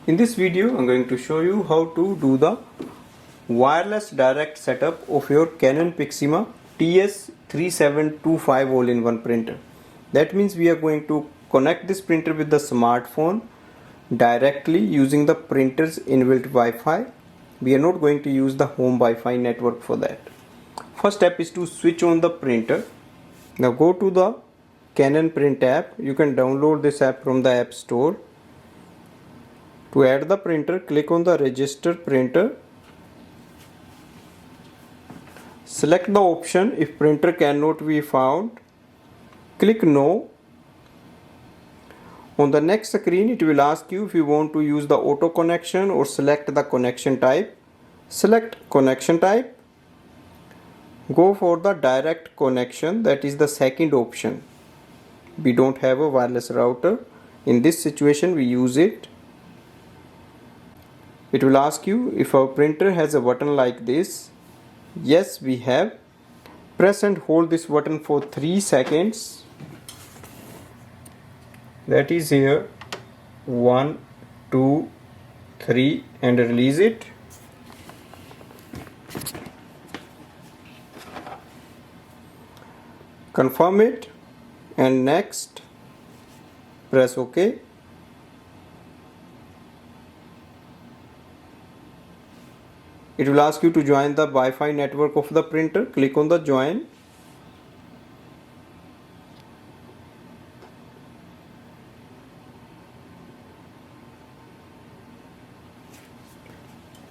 In this video, I'm going to show you how to do the wireless direct setup of your Canon PIXMA TS3725 all-in-one printer. That means we are going to connect this printer with the smartphone directly using the printer's inbuilt Wi-Fi. We are not going to use the home Wi-Fi network for that. First step is to switch on the printer. Now go to the Canon Print App. You can download this app from the App Store. To add the printer, click on the register printer. Select the option if printer cannot be found. Click no. On the next screen, it will ask you if you want to use the auto connection or select the connection type. Select connection type. Go for the direct connection, that is the second option. We don't have a wireless router. In this situation, we use it. It will ask you if our printer has a button like this. Yes, we have. Press and hold this button for 3 seconds. That is here. 1, 2, 3 and release it. Confirm it and next. Press OK. It will ask you to join the Wi-Fi network of the printer. Click on the join.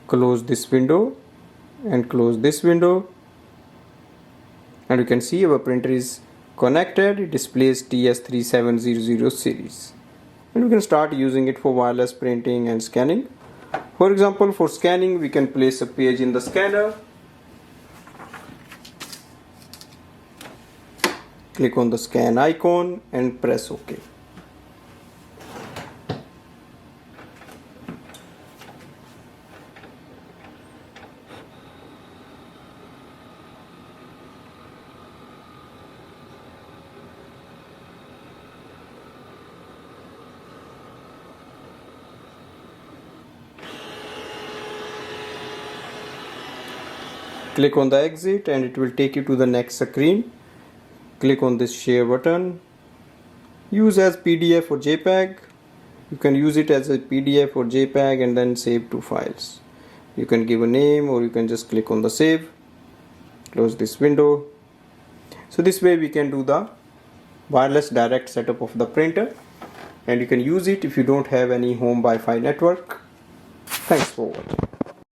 Close this window and close this window. And you can see our printer is connected. It displays TS3700 series. And we can start using it for wireless printing and scanning. For example, for scanning, we can place a page in the scanner. Click on the scan icon and press OK. Click on the exit and it will take you to the next screen. Click on this share button. Use as PDF or JPEG. You can use it as a PDF or JPEG and then save to files. You can give a name or you can just click on the save. Close this window. So this way we can do the wireless direct setup of the printer, and you can use it if you don't have any home Wi-Fi network. Thanks for watching.